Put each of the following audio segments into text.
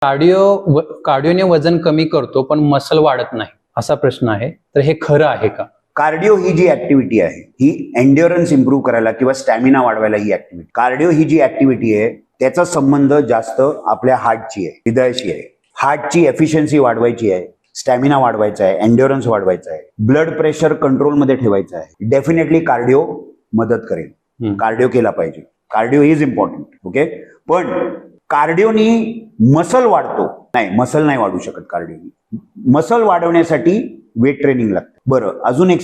कार्डिओने वजन कमी करतो पण मसल वाढत नाही असा प्रश्न आहे, तर हे खरं आहे का? कार्डिओ ही जी ऍक्टिव्हिटी आहे ही एंड्युरन्स इम्प्रूव्ह करायला किंवा स्टॅमिना वाढवायला ही ऍक्टिव्हिटी. कार्डिओ ही जी ऍक्टिव्हिटी आहे त्याचा संबंध जास्त आपल्या हार्टची आहे, हृदयाशी आहे. हार्टची एफिशियन्सी वाढवायची आहे, स्टॅमिना वाढवायचा आहे, एंड्युरन्स वाढवायचा आहे, ब्लड प्रेशर कंट्रोलमध्ये ठेवायचं आहे. डेफिनेटली कार्डिओ मदत करेल. कार्डिओ केला पाहिजे. Cardio is important. ओके, पण कार्डिओनी मसल वाढतो नाही, मसल नाही वाढू शकत. कार्डिओनी मसल वाढवण्यासाठी वेट ट्रेनिंग लागतं. बरं, अजून एक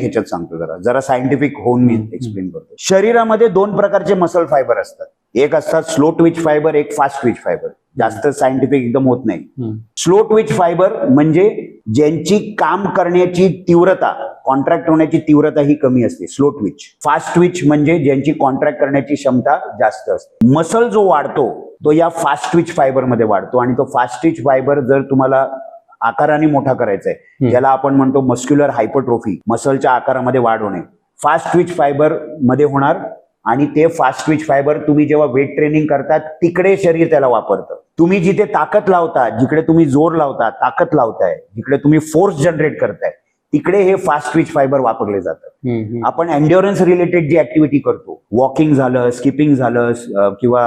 ह्याच्यात सांगतो, जरा सायंटिफिक होऊन मी एक्सप्लेन करतो. शरीरामध्ये दोन प्रकारचे मसल फायबर असतात. एक असतात स्लो ट्विच फायबर, एक फास्ट ट्विच फायबर. जास्त सायंटिफिक एकदम होत नाही. स्लो ट्विच फायबर म्हणजे ज्यांची काम करण्याची तीव्रता, कॉन्ट्रॅक्ट होण्याची तीव्रता ही कमी असते, स्लो ट्विच. फास्ट ट्विच म्हणजे ज्यांची कॉन्ट्रॅक्ट करण्याची क्षमता जास्त असते. मसल जो वाढतो तो या फास्ट ट्विच फायबर मध्ये वाढतो, आणि तो फास्ट ट्विच फायबर जर तुम्हाला आकाराने मोठा करायचा आहे, ज्याला आपण म्हणतो मस्क्युलर हायपरट्रोफी, मसलच्या आकारामध्ये वाढ होणे, फास्ट ट्विच फायबर मध्ये होणार. आणि ते फास्ट ट्विच फायबर तुम्ही जेव्हा वेट ट्रेनिंग करतात तिकडे शरीर त्याला वापरतं. तुम्ही जिथे ताकद लावता, जिकडे तुम्ही जोर लावता, ताकद लावताय, जिकडे तुम्ही फोर्स जनरेट करताय, तिकडे हे फास्ट ट्विच फायबर वापरले जातात. आपण एंड्युरन्स रिलेटेड जी ऍक्टिव्हिटी करतो, वॉकिंग झालं, स्किपिंग झालं, किंवा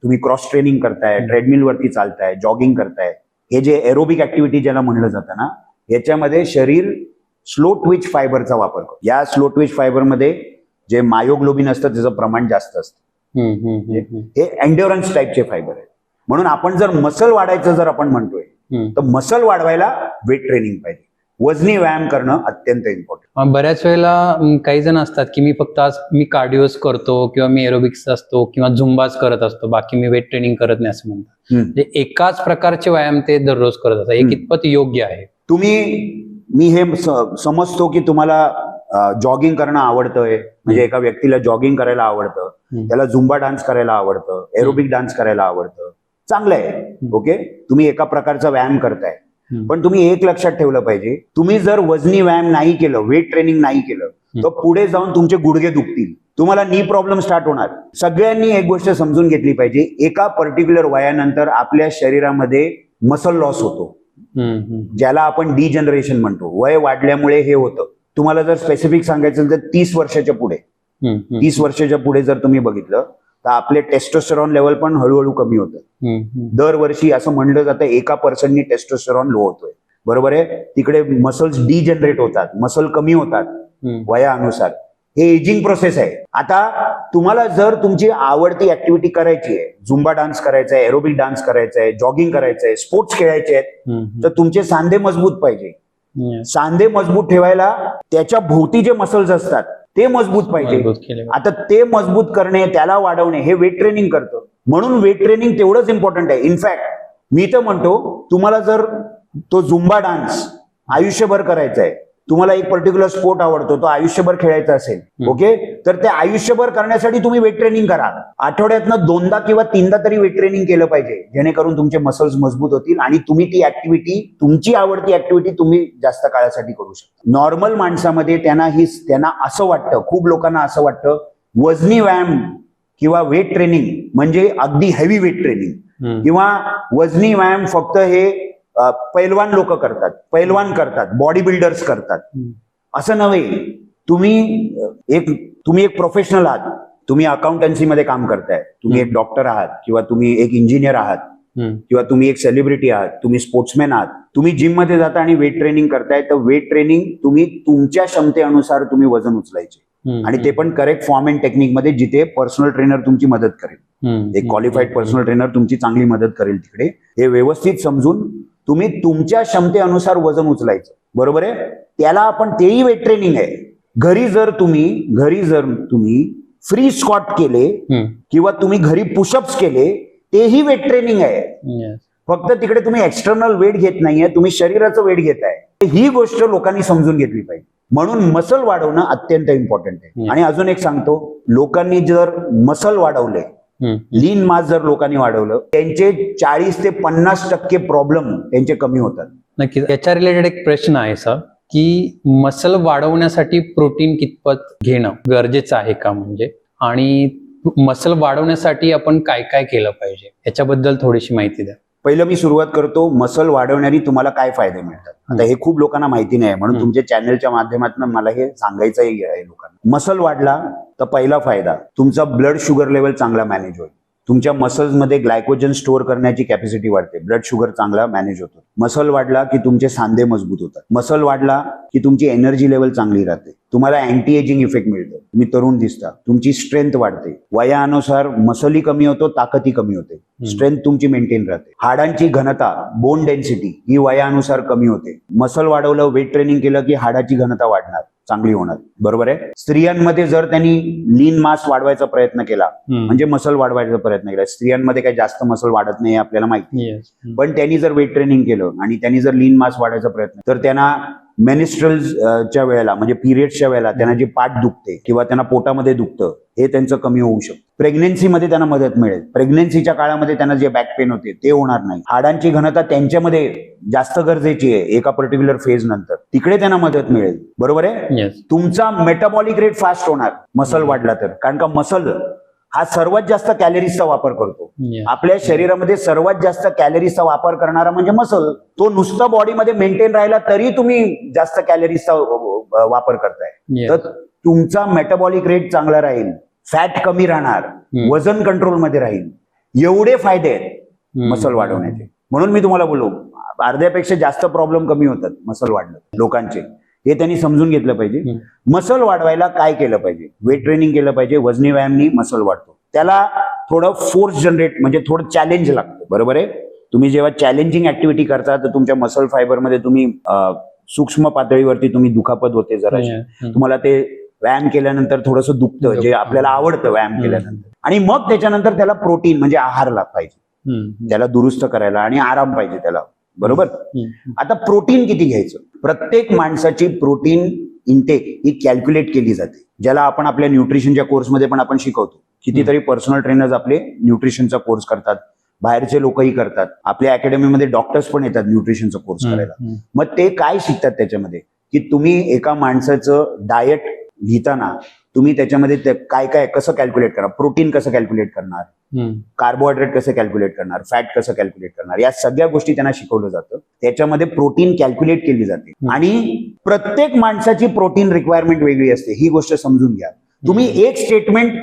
तुम्ही क्रॉस ट्रेनिंग करताय, ट्रेडमिल वरती चालताय, जॉगिंग करताय, हे जे एरोबिक ऍक्टिव्हिटी ज्याला म्हणलं जातं ना, याच्यामध्ये शरीर स्लो ट्विच फायबरचा वापर करतो. या स्लो ट्विच फायबरमध्ये जे मायोग्लोबिन असतं त्याचं प्रमाण जास्त असतं. हे एंड्युरन्स टाईपचे फायबर आहे. म्हणून आपण जर मसल वाढायचं जर आपण म्हणतोय, तर मसल वाढवायला वेट ट्रेनिंग पाहिजे. वजनी व्यायाम करणं अत्यंत इम्पॉर्टंट. बऱ्याच वेळेला काही जण असतात की मी फक्त आज मी कार्डिओज करतो किंवा मी एरोबिक्स असतो किंवा झुंबाच करत असतो, बाकी मी वेट ट्रेनिंग करत नाही असं म्हणतात. म्हणजे एकाच प्रकारचे व्यायाम ते दररोज करत असतात, हे कितपत योग्य आहे? मी हे समजतो की तुम्हाला जॉगिंग करणं आवडतंय, म्हणजे एका व्यक्तीला जॉगिंग करायला आवडतं, त्याला झुंबा डान्स करायला आवडतं, एरोबिक डान्स करायला आवडतं, चांगलं आहे. ओके, तुम्ही एका प्रकारचा व्यायाम करताय. पण तुम्ही एक लक्षात ठेवलं पाहिजे, तुम्ही जर वजनी व्यायाम नाही केलं, वेट ट्रेनिंग नाही केलं, तर पुढे जाऊन तुमचे गुडघे दुखतील, तुम्हाला नी प्रॉब्लेम स्टार्ट होणार. सगळ्यांनी एक गोष्ट समजून घेतली पाहिजे, एका पर्टिक्युलर वयानंतर आपल्या शरीरामध्ये मसल लॉस होतो, ज्याला आपण डिजनरेशन म्हणतो. वय वाढल्यामुळे हे होतं. तुम्हाला जर स्पेसिफिक सांगायचं तर 30 वर्षाच्या पुढे जर तुम्ही बघितलं तर आपले टेस्टोस्टेरॉन लेवल पण हळूहळू कमी होतं. दरवर्षी असं म्हणलं जातं 1% टेस्टोस्टेरॉन लो होतोय. बरोबर आहे. तिकडे मसल्स डिजनरेट होतात, मसल कमी होतात वयानुसार. हे एजिंग प्रोसेस आहे. आता तुम्हाला जर तुमची आवडती ऍक्टिव्हिटी करायची आहे, झुंबा डान्स करायचा आहे, एरोबिक डान्स करायचा आहे, जॉगिंग करायचं आहे, स्पोर्ट्स खेळायचे आहेत, तर तुमचे सांधे मजबूत पाहिजे. सांधे मजबूत ठेवायला त्याच्या भोवती जे मसल्स असतात ते मजबूत पाहिजे. आता ते मजबूत करणे, त्याला वाढवणे, हे वेट ट्रेनिंग करतं. म्हणून वेट ट्रेनिंग तेवढंच इम्पॉर्टंट आहे. इनफॅक्ट मी तर म्हणतो, तुम्हाला जर तो झुंबा डान्स आयुष्यभर करायचा आहे, तुम्हाला एक पर्टिक्युलर स्पोर्ट आवडतो, तो आयुष्यभर खेळायचा असेल, ओके, तर ते आयुष्यभर करण्यासाठी तुम्ही वेट ट्रेनिंग करा. आठवड्यातनं 2दा किंवा 3दा तरी वेट ट्रेनिंग केलं पाहिजे, जेणेकरून तुमचे मसल्स मजबूत होतील आणि तुम्ही ती ऍक्टिव्हिटी, तुमची आवडती ऍक्टिव्हिटी तुम्ही जास्त काळासाठी करू शकता. नॉर्मल माणसामध्ये त्यांना असं वाटतं, खूप लोकांना असं वाटतं, वजनी व्यायाम किंवा वेट ट्रेनिंग म्हणजे अगदी हेवी वेट ट्रेनिंग, किंवा वजनी व्यायाम फक्त हे पैलवान लोक करतात, बॉडी बिल्डर्स करतात. असं नव्हे. तुम्ही एक प्रोफेशनल आहात, तुम्ही अकाउंटन्सीमध्ये काम करताय, तुम्ही एक डॉक्टर आहात, किंवा तुम्ही एक इंजिनियर आहात, किंवा तुम्ही एक सेलिब्रिटी आहात, तुम्ही स्पोर्ट्समॅन आहात, तुम्ही जिम मध्ये जाता आणि वेट ट्रेनिंग करताय, तर वेट ट्रेनिंग तुम्ही तुमच्या क्षमतेनुसार तुम्ही वजन उचलायचे, आणि ते पण करेक्ट फॉर्म अँड टेक्निक मध्ये, जिथे पर्सनल ट्रेनर तुमची मदत करेल, एक क्वालिफाईड पर्सनल ट्रेनर तुमची चांगली मदत करेल. तिकडे हे व्यवस्थित समजून तुम्ही तुमच्या क्षमतेनुसार वजन उचलायचं. बरोबर आहे. त्याला आपण, तेही वेट ट्रेनिंग आहे. घरी जर तुम्ही फ्री स्क्वॉट केले, किंवा तुम्ही घरी पुशअप्स केले, तेही वेट ट्रेनिंग आहे. फक्त तिकडे तुम्ही एक्सटर्नल वेट घेत नाहीये, तुम्ही शरीराचं वेट घेताय. ही गोष्ट लोकांनी समजून घेतली पाहिजे. म्हणून मसल वाढवणं अत्यंत इम्पॉर्टंट आहे. आणि अजून एक सांगतो, लोकांनी जर मसल वाढवले, लीन मास जर लोकांनी वाढवलं, त्यांचे 40 ते 50% प्रॉब्लेम त्यांचे कमी होतात. नक्कीच. याच्या रिलेटेड एक प्रश्न आहे सर, की मसल वाढवण्यासाठी प्रोटीन कितपत घेणं गरजेचं आहे का, म्हणजे, आणि मसल वाढवण्यासाठी आपण काय काय केलं पाहिजे याच्याबद्दल थोडीशी माहिती द्या. पहिलं मी सुरुवात करतो, मसल वाढवण्याने तुम्हाला काय फायदे मिळतात. आता हे खूप लोकांना माहिती नाही, म्हणून तुमच्या चॅनलच्या माध्यमातून मला हे सांगायचंही आहे लोकांना. मसल वाढला तर पहिला फायदा, तुमचा ब्लड शुगर लेवल चांगला मॅनेज होईल. तुमच्या मसल्समध्ये ग्लायकोजन स्टोअर करण्याची कॅपॅसिटी वाढते, ब्लड शुगर चांगला मॅनेज होतो. मसल वाढला की तुमचे सांधे मजबूत होतात. मसल वाढला की तुमची एनर्जी लेवल चांगली राहते. तुम्हाला अँटी एजिंग इफेक्ट मिळतो, तुम्ही तरुण दिसता, तुमची स्ट्रेंथ वाढते. वयानुसार मसलही कमी होतो, ताकदही कमी होते, स्ट्रेंथ तुमची मेंटेन राहते. हाडांची घनता, बोन डेन्सिटी ही वयानुसार कमी होते. मसल वाढवलं, वेट ट्रेनिंग केलं की हाडाची घनता वाढणार, चांगली होणार. बरोबर आहे. स्त्रियांमध्ये जर त्यांनी लीन मास वाढवायचा प्रयत्न केला, म्हणजे मसल वाढवायचा प्रयत्न केला, स्त्रियांमध्ये काही जास्त मसल वाढत नाही आपल्याला माहिती, पण त्यांनी जर वेट ट्रेनिंग केलं आणि त्यांनी जर लीन मास वाढवायचा प्रयत्न, तर त्यांना मेनिस्ट्रलच्या वेळेला म्हणजे पिरियड्सच्या वेळेला त्यांना जी पाठ दुखते किंवा त्यांना पोटामध्ये दुखतं हे त्यांचं कमी होऊ शकतं. प्रेग्नेन्सीमध्ये त्यांना मदत मिळेल. प्रेग्नेन्सीच्या काळामध्ये त्यांना जे बॅक पेन होते ते होणार नाही. हाडांची घनता त्यांच्यामध्ये जास्त गरजेची आहे एका पर्टिक्युलर फेज नंतर, तिकडे त्यांना मदत मिळेल. बरोबर आहे. तुमचा मेटाबॉलिक रेट फास्ट होणार मसल वाढला तर, कारण का मसल हा सर्वात जास्त कॅलरीजचा वापर करतो. आपल्या शरीरामध्ये सर्वात जास्त कॅलरीजचा वापर करणारा म्हणजे मसल. तो नुसता बॉडीमध्ये मेंटेन राहिला तरी तुम्ही जास्त कॅलरीजचा वापर करताय, तर तुमचा मेटाबॉलिक रेट चांगला राहील, फॅट कमी राहणार, वजन कंट्रोलमध्ये राहील. एवढे फायदे आहेत मसल वाढवण्याचे. म्हणून मी तुम्हाला बोललो, अर्ध्यापेक्षा जास्त प्रॉब्लेम कमी होतात मसल वाढलं लोकांचे. हे त्यांनी समजून घेतलं पाहिजे. मसल वाढवायला काय केलं पाहिजे? वेट ट्रेनिंग केलं पाहिजे. वजनी व्यायामनी मसल वाढतो. त्याला थोडं फोर्स जनरेट म्हणजे थोडं चॅलेंज लागतं. बरोबर आहे. तुम्ही जेव्हा चॅलेंजिंग ऍक्टिव्हिटी करता तर तुमच्या मसल फायबरमध्ये तुम्ही सूक्ष्म पातळीवरती तुम्ही दुखापत होते जराशी. तुम्हाला ते व्यायाम केल्यानंतर थोडंसं दुखतं, जे आपल्याला आवडतं व्यायाम केल्यानंतर. आणि मग त्याच्यानंतर त्याला प्रोटीन म्हणजे आहार पाहिजे, त्याला दुरुस्त करायला, आणि आराम पाहिजे त्याला. बरोबर. आता प्रोटीन किती घ्यायचं? प्रत्येक माणसाची प्रोटीन इंटेक ही कॅल्क्युलेट केली जाते, ज्याला आपण आपल्या न्यूट्रिशनच्या कोर्समध्ये पण आपण शिकवतो. कितीतरी पर्सनल ट्रेनर्स आपले न्यूट्रिशनचा कोर्स करतात, बाहेरचे लोकही करतात. आपल्या अकॅडमीमध्ये डॉक्टर्स पण येतात न्यूट्रिशनचा कोर्स करायला. मग ते काय शिकतात त्याच्यामध्ये, की तुम्ही एका माणसाचं डाएट लिहिताना तुम्ही त्याच्यामध्ये काय काय कसं कॅल्क्युलेट करणार, प्रोटीन कसं कॅल्क्युलेट करणार, कार्बोहायड्रेट कसं कॅल्क्युलेट करणार, फॅट कसं कॅल्क्युलेट करणार, या सगळ्या गोष्टी त्यांना शिकवलं जातं. त्याच्यामध्ये प्रोटीन कॅल्क्युलेट केली जाते. आणि प्रत्येक माणसाची प्रोटीन रिक्वायरमेंट वेगळी असते, ही गोष्ट समजून घ्या. तुम्ही एक स्टेटमेंट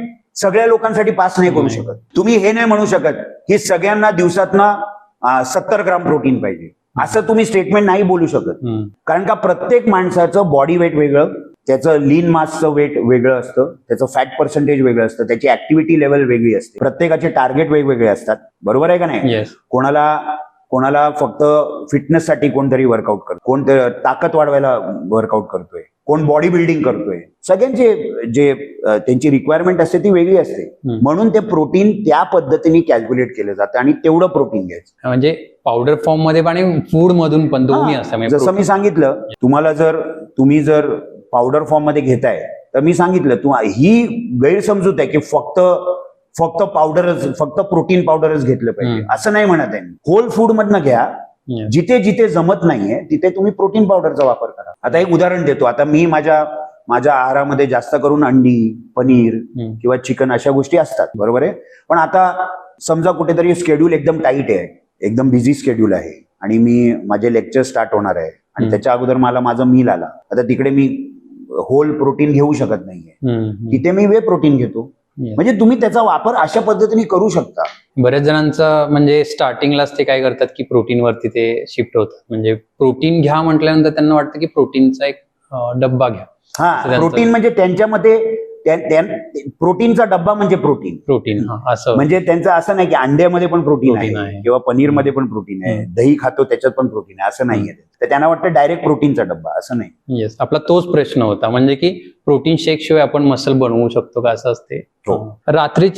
सगळ्या लोकांसाठी पास नाही करू शकत. तुम्ही हे नाही म्हणू शकत की सगळ्यांना दिवसातनं 70 ग्राम प्रोटीन पाहिजे, असं तुम्ही स्टेटमेंट नाही बोलू शकत. कारण का प्रत्येक माणसाचं बॉडी वेट वेगळं, त्याचं लीन मासचं वेट वेगळं असतं, त्याचं फॅट पर्सेंटेज वेगळं असतं, त्याची ऍक्टिव्हिटी लेवल वेगळी असते, प्रत्येकाचे टार्गेट वेगवेगळे असतात. बरोबर आहे का नाही? कोणाला फक्त फिटनेससाठी कोणतरी वर्कआउट करतो, कोण ताकद वाढवायला वर्कआउट करतोय, कोण बॉडी बिल्डिंग करतोय. सगळ्यांचे जे त्यांची रिक्वायरमेंट असते ती वेगळी असते. म्हणून ते प्रोटीन त्या पद्धतीने कॅल्क्युलेट केलं जातं आणि तेवढं प्रोटीन घ्यायचं. म्हणजे पावडर फॉर्म मध्ये पण आणि फूड मधून पण दोन्ही असतं. जसं मी सांगितलं तुम्हाला, तुम्ही जर पावडर फॉर्म मध्ये घेताय तर मी सांगितलं ही गैरसमजूत आहे की फक्त पावडरच, फक्त प्रोटीन पावडरच घेतलं पाहिजे, असं नाही म्हणत आहे. होल फूड मधनं घ्या, जिथे जिथे जमत नाहीये तिथे तुम्ही प्रोटीन पावडरचा वापर करा. आता एक उदाहरण देतो. आता मी माझ्या आहारामध्ये जास्त करून अंडी, पनीर किंवा चिकन अशा गोष्टी असतात. बरोबर आहे. पण आता समजा कुठेतरी शेड्यूल एकदम टाईट आहे, एकदम बिझी शेड्यूल आहे, आणि माझे लेक्चर स्टार्ट होणार आहे, आणि त्याच्या अगोदर माझं मील आला. आता तिकडे मी होल प्रोटीन घेऊ शकत नाहीये, तिथे मी वे प्रोटीन घेतो. म्हणजे तुम्ही त्याचा वापर अशा पद्धतीने करू शकता. बऱ्याच जणांचं म्हणजे स्टार्टिंगलाच ते काय करतात की प्रोटीन वरती ते शिफ्ट होतात. म्हणजे प्रोटीन घ्या म्हटल्यानंतर त्यांना वाटतं की प्रोटीनचा एक डब्बा घ्या. हा, प्रोटीन म्हणजे त्यांच्यामध्ये प्रोटीनचा डब्बा म्हणजे प्रोटीन असं. म्हणजे त्यांचं असं नाही की अंड्यामध्ये पण प्रोटीन आहे किंवा पनीरमध्ये पण प्रोटीन आहे, दही खातो त्याच्यात पण प्रोटीन आहे, असं नाहीये. तर त्यांना वाटतं डायरेक्ट प्रोटीनचा डब्बा, असं नाही. येस, आपला तोच प्रश्न होता, म्हणजे की प्रोटीन शेक शिवाय आपण मसल बनवू शकतो का, असं असते. रात्री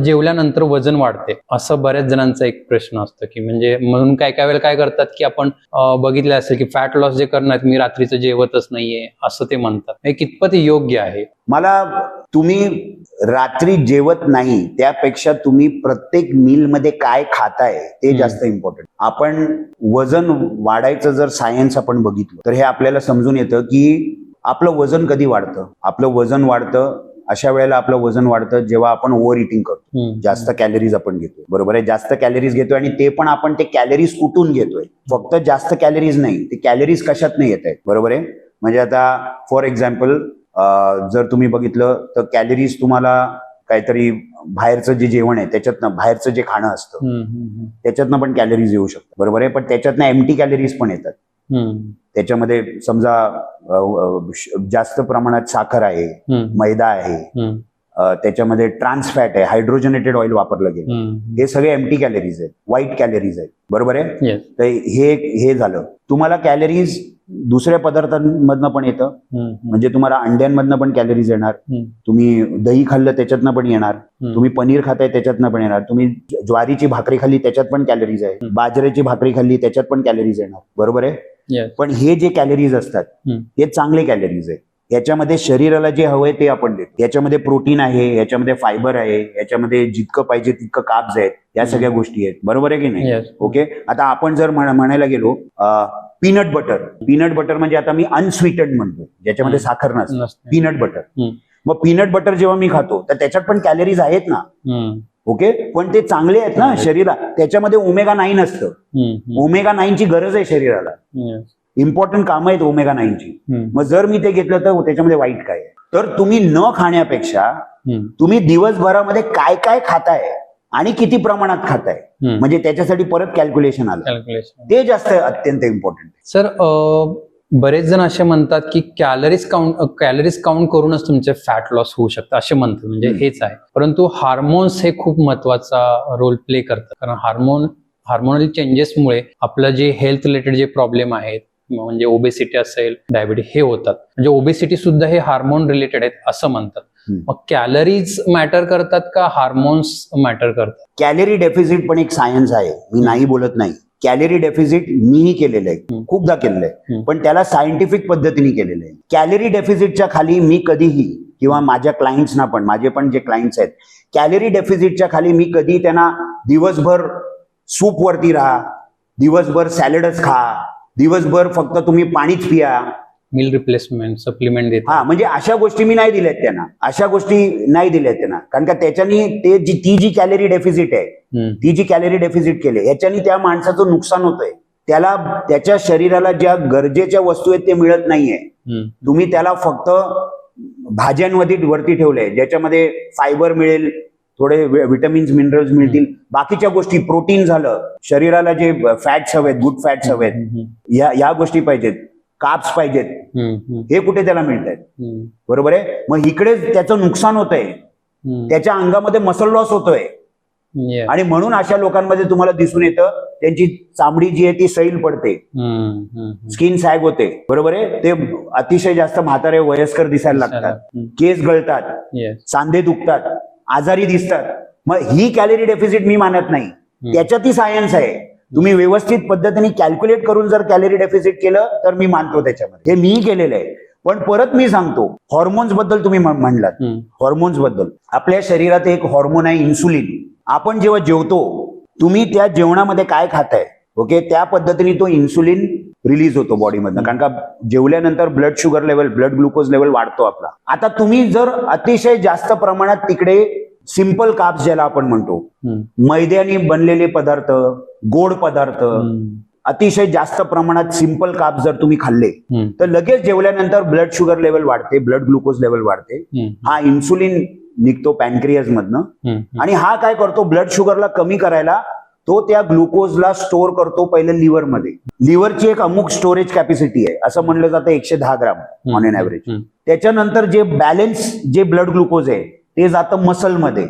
जेवल्यानंतर वजन वाढते असं बऱ्याच जणांचा एक प्रश्न असतो, की म्हणजे म्हणून काय वेळेला काय करतात की आपण बघितलं असेल की फॅट लॉस जे करणार मी रात्रीचं जेवतच नाहीये असं ते म्हणतात. हे कितपत योग्य आहे? तुम्ही रात्री जेवत नाही त्यापेक्षा तुम्ही प्रत्येक मील मध्ये काय खाताय ते जास्त इम्पॉर्टंट. आपण वजन वाढायचं जर सायन्स आपण बघितलं तर हे आपल्याला समजून येतं की आपलं वजन कधी वाढतं. आपलं वजन वाढतं अशा वेळेला आपलं वजन वाढतं जेव्हा आपण ओव्हर इटिंग करतो, हम्म. जास्त कॅलरीज आपण घेतोय, बरोबर आहे. जास्त कॅलरीज घेतोय आणि ते पण आपण ते कॅलरीज कुठून घेतोय, फक्त जास्त कॅलरीज नाही, ते कॅलरीज कशात नाही येत आहेत, बरोबर आहे. म्हणजे आता फॉर एक्झाम्पल जर तुम्ही बघितलं तर कॅलरीज तुम्हाला काहीतरी बाहेरचं जे जेवण आहे त्याच्यातनं, बाहेरचं जे खाणं असतं त्याच्यातनं पण कॅलरीज येऊ शकतात, बरोबर आहे. पण त्याच्यातनं एम्प्टी कॅलरीज पण येतात. त्याच्यामध्ये समजा जास्त प्रमाणात साखर आहे, मैदा आहे, त्याच्यामध्ये ट्रान्स फॅट आहे, हायड्रोजनेटेड ऑइल वापरलं गेलं, हे सगळे एम्प्टी कॅलरीज आहेत, व्हाईट कॅलरीज आहेत, बरोबर आहे. तर हे झालं. तुम्हाला कॅलरीज दुसऱ्या पदार्थांमधनं पण येतं, म्हणजे तुम्हाला अंड्यांमधनं पण कॅलरीज येणार, तुम्ही दही खाल्लं त्याच्यातनं पण येणार, तुम्ही पनीर खाताय त्याच्यातनं पण येणार, तुम्ही ज्वारीची भाकरी खाल्ली त्याच्यात पण कॅलरीज आहे, बाजरीची भाकरी खाल्ली त्याच्यात पण कॅलरीज येणार, बरोबर आहे. पण हे जे कॅलरीज असतात हे चांगले कॅलरीज आहे. याच्यामध्ये शरीराला जे हवंय ते आपण देतो. याच्यामध्ये प्रोटीन आहे, याच्यामध्ये फायबर आहे, याच्यामध्ये जितकं पाहिजे तितकं कार्ब्स आहेत, या सगळ्या गोष्टी आहेत, बरोबर आहे की नाही. ओके. आता आपण जर म्हणायला गेलो पीनट बटर म्हणजे आता मी अनस्वीटेड म्हणतो, ज्याच्यामध्ये साखर नसते, पीनट बटर. मग पीनट बटर जेव्हा मी खातो तर त्याच्यात पण कॅलरीज आहेत ना, ओके, पण ते चांगले आहेत ना शरीराला. त्याच्यामध्ये ओमेगा 9 असतं, ओमेगा 9 ची गरज आहे शरीराला, इम्पॉर्टंट कामं आहेत ओमेगा 9 ची. मग जर मी ते घेतलं तर त्याच्यामध्ये वाईट काय आहे. तर तुम्ही न खाण्यापेक्षा तुम्ही दिवसभरामध्ये काय काय खाताय आणि किती प्रमाणात खाताय, म्हणजे त्याच्यासाठी परत कॅल्क्युलेशन आलं, ते जास्त अत्यंत इम्पॉर्टंट. सर बरेच जण असे म्हणतात की कॅलरीज काउंट करूनच तुमचे फॅट लॉस होऊ शकतं असे म्हणतात, म्हणजे हेच आहे. परंतु हार्मोन्स हे खूप महत्वाचा रोल प्ले करतात, कारण हार्मोनल चेंजेसमुळे आपलं जे हेल्थ रिलेटेड जे प्रॉब्लेम आहेत, म्हणजे ओबेसिटी असेल, डायबिटीज, हे होतात. म्हणजे ओबेसिटी सुद्धा हे हार्मोन रिलेटेड आहेत असं म्हणतात. मग कॅलरीज मॅटर करतात का हार्मोन्स मॅटर करतात? कॅलरी डेफिसिट पण एक सायन्स आहे, मी नाही बोलत नाही. कॅलरी डेफिसिट मीही केलेलं आहे, खूपदा केलेलं आहे, पण त्याला सायंटिफिक पद्धतीने केलेलं आहे. कॅलरी डेफिसिटच्या खाली मी कधीही, किंवा माझ्या क्लायंट्सना पण, माझे पण जे क्लायंट्स आहेत, कॅलरी डेफिसिटच्या खाली मी कधी त्यांना दिवसभर सूप वरती राहा, दिवसभर सॅलडच खा, दिवसभर फक्त तुम्ही पाणीच पिया, मील रिप्लेसमेंट सप्लिमेंट देत, म्हणजे अशा गोष्टी मी नाही दिल्यात त्यांना, अशा गोष्टी नाही दिल्यात त्यांना. कारण का त्याच्यानी ती जी कॅलरी डेफिसिट आहे, ती जी कॅलरी डेफिसिट केली याच्यानी त्या माणसाचं नुकसान होतंय. त्याला त्याच्या शरीराला ज्या गरजेच्या वस्तू आहेत ते मिळत नाहीये. तुम्ही त्याला फक्त भाज्यांमध्ये वरती ठेवलंय, ज्याच्यामध्ये फायबर मिळेल, थोडे विटामिन्स मिनरल्स मिळतील, बाकीच्या गोष्टी, प्रोटीन झालं, शरीराला जे फॅट्स हवेत, गुड फॅट्स हवेत, या गोष्टी पाहिजेत, कार्ब्स पाहिजेत, हे कुठे त्याला मिळत आहेत, बरोबर आहे. मग इकडे त्याचं नुकसान होतंय, त्याच्या अंगामध्ये मसल लॉस होतोय, आणि म्हणून अशा लोकांमध्ये तुम्हाला दिसून येतं त्यांची चामडी जी आहे ती सैल पडते, स्किन सॅग होते, बरोबर आहे. ते अतिशय जास्त म्हातारे वयस्कर दिसायला लागतात, केस गळतात, सांधे दुखतात, आजारी दिसतात. मग ही कॅलरी डेफिसिट मी मानत नाही, त्याच्यात ही सायन्स आहे. तुम्ही व्यवस्थित पद्धतीने कॅल्क्युलेट करून जर कॅलरी डेफिसिट केलं तर मी मानतो त्याच्यामध्ये, हे मीही केलेलं आहे. पण परत मी सांगतो, हॉर्मोन्स बद्दल तुम्ही म्हणलात, हॉर्मोन्स बद्दल, आपल्या शरीरात एक हॉर्मोन आहे इन्सुलिन. आपण जेव्हा जेवतो, तुम्ही त्या जेवणामध्ये काय खाताय, ओके, त्या पद्धतीने तो इन्सुलिन रिलीज होतो बॉडीमधनं. कारण का जेवल्यानंतर blood sugar level, blood glucose level वाढतो आपला. आता तुम्ही जर अतिशय जास्त प्रमाणात तिकडे सिंपल कार्ब्स ज्याला आपण म्हणतो, मैद्याने बनलेले पदार्थ, गोड पदार्थ, अतिशय जास्त प्रमाणात सिंपल कार्ब्स जर तुम्ही खाल्ले तर लगेच जेवल्यानंतर ब्लड शुगर लेवल वाढते, ब्लड ग्लुकोज लेवल वाढते. हा इन्सुलिन निघतो पॅनक्रियाज मधनं, आणि हा काय करतो, ब्लड शुगरला कमी करायला तो त्या ग्लुकोजला स्टोअर करतो पहिले लिव्हर मध्ये. लिव्हरची एक अमुक स्टोरेज कॅपॅसिटी आहे, असं म्हणलं जातं 110 ग्राम ऑन एन ऍव्हरेज. त्याच्यानंतर जे बॅलन्स जे ब्लड ग्लुकोज आहे ते जातं मसलमध्ये,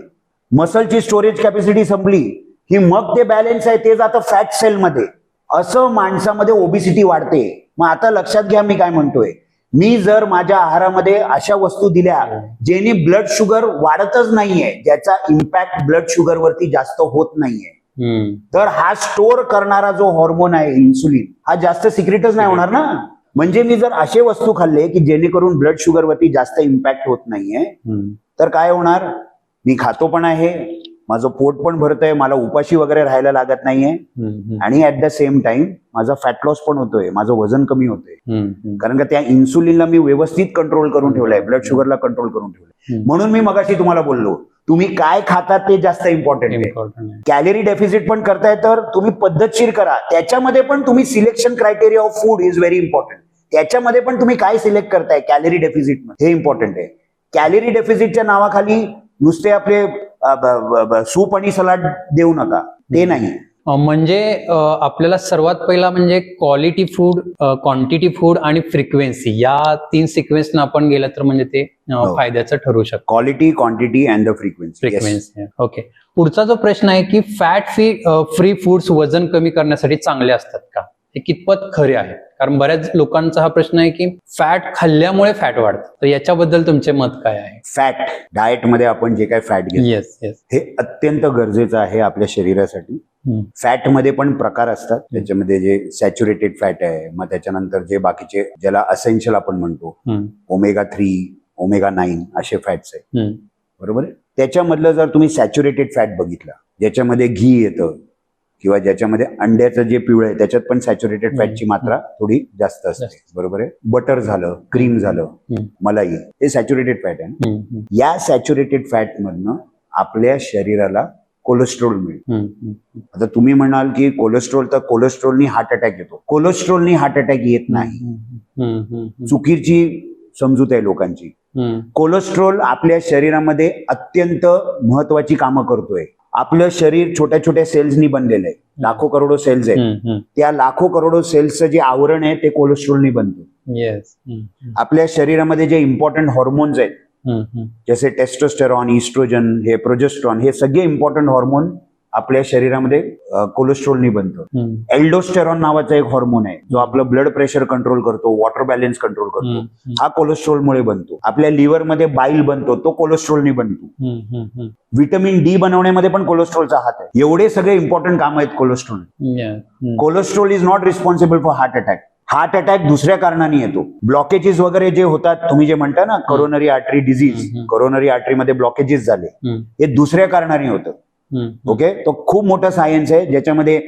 मसलची स्टोरेज कॅपॅसिटी संपली की मग ते बॅलन्स आहे ते जातं फॅट सेलमध्ये. असं माणसामध्ये ओबिसिटी वाढते. मग आता लक्षात घ्या मी काय म्हणतोय, मी जर माझ्या आहारामध्ये अशा वस्तू दिल्या ज्याने ब्लड शुगर वाढतच नाहीये, ज्याचा इम्पॅक्ट ब्लड शुगर वरती जास्त होत नाहीये, तर हा स्टोअर करणारा जो हॉर्मोन आहे इन्सुलिन, हा जास्त सिक्रेटच नाही होणार ना. म्हणजे मी जर असे वस्तू खाल्ले की जेणेकरून ब्लड शुगर वरती जास्त इम्पॅक्ट होत नाहीये, तर काय होणार, मी खातो पण आहे, माझं पोट पण भरतंय, मला उपाशी वगैरे राहायला लागत नाहीये, आणि ऍट द सेम टाइम माझा फॅट लॉस पण होतोय, माझं वजन कमी होतंय. कारण का त्या इन्सुलिनला मी व्यवस्थित कंट्रोल करून ठेवलंय, ब्लड शुगरला कंट्रोल करून ठेवलंय. म्हणून मी मगाशी तुम्हाला बोललो, तुम्ही काय खातात ते जास्त इम्पॉर्टंट आहे. कॅलरी डेफिसिट पण करताय तर तुम्ही पद्धतशीर करा. त्याच्यामध्ये पण तुम्ही selection criteria of food is very important. त्याच्यामध्ये पण तुम्ही काय सिलेक्ट करताय कॅलरी डेफिसिट, हे इम्पॉर्टंट आहे. कॅलरी डेफिसिटच्या नावाखाली नुसते आपले सूप आणि सलाड देऊ नका, ते नाही. म्हणजे आपल्याला सर्वात पहिला म्हणजे क्वालिटी फूड, क्वांटिटी फूड आणि फ्रिक्वेन्सी, या 3 सिक्वेन्सनं आपण गेलं तर म्हणजे ते फायद्याचं ठरू शकतं. Quality, quantity and the frequency. Okay. पुढचा जो प्रश्न आहे की फॅट फ्री फूड्स वजन कमी करण्यासाठी चांगले असतात का, हे कितपत खरे आहे? कारण बऱ्याच लोकांचा हा प्रश्न आहे की फॅट खाल्ल्यामुळे फॅट वाढतं, तर याच्याबद्दल तुमचे मत काय आहे? फॅट, डाएट मध्ये आपण जे काही फॅट घेतो हे अत्यंत गरजेचं आहे आपल्या शरीरासाठी. फॅट मध्ये पण प्रकार असतात, त्याच्यामध्ये जे सॅच्युरेटेड फॅट आहे, मग त्याच्यानंतर जे बाकीचे ज्याला असेन्शियल आपण म्हणतो, ओमेगा 3, ओमेगा 9 असे फॅट्स आहेत, बरोबर आहे. त्याच्यामधलं जर तुम्ही सॅच्युरेटेड फॅट बघितला, ज्याच्यामध्ये घी येतं किंवा ज्याच्यामध्ये अंड्याचं जे पिवळं आहे त्याच्यात पण सॅच्युरेटेड फॅटची मात्रा थोडी जास्त असते, बरोबर आहे. बटर झालं, क्रीम झालं, मलाई, हे सॅच्युरेटेड फॅट आहे. या सॅच्युरेटेड फॅट मधनं आपल्या शरीराला कोलेस्ट्रॉल मिळेल. आता तुम्ही म्हणाल की कोलेस्ट्रॉलनी हार्ट अटॅक येतो. कोलेस्ट्रॉलनी हार्ट अटॅक येत नाही, चुकीची समजूत आहे लोकांची. कोलेस्ट्रॉल आपल्या शरीरामध्ये अत्यंत महत्वाची कामं करतोय. आपलं शरीर छोट्या छोट्या सेल्सनी बनलेलं आहे, लाखो करोडो सेल्स आहेत. त्या लाखो करोडो सेल्सचं जे आवरण आहे ते कोलेस्ट्रॉलनी बनतं. आपल्या शरीरामध्ये जे इम्पॉर्टंट हॉर्मोन्स आहेत, जसे टेस्टोस्टेरॉन, इस्ट्रोजन, हे प्रोजेस्ट्रॉन, हे सगळे इम्पॉर्टंट हॉर्मोन आपल्या शरीरामध्ये कोलेस्ट्रॉलनी बनतं. एल्डोस्टेरॉन नावाचा एक हॉर्मोन आहे जो आपलं ब्लड प्रेशर कंट्रोल करतो, वॉटर बॅलन्स कंट्रोल करतो, हा कोलेस्ट्रॉलमुळे बनतो. आपल्या लिव्हरमध्ये बाईल बनतो, तो कोलेस्ट्रॉलनी बनतो. व्हिटॅमिन डी बनवण्यामध्ये पण कोलेस्ट्रॉलचा हात आहे. एवढे सगळे इम्पॉर्टंट काम आहेत cholesterol. Cholesterol is not responsible for heart attack. Heart attack दुसऱ्या कारणाने येतो. ब्लॉकेजेस वगैरे जे होतात, तुम्ही जे म्हणता ना करोनरी आर्टरी डिझीज, करोनरी आर्टरीमध्ये ब्लॉकेजेस झाले, हे दुसऱ्या कारणाने होतं. ओके. तो खूप मोठा सायन्स आहे ज्याच्यामध्ये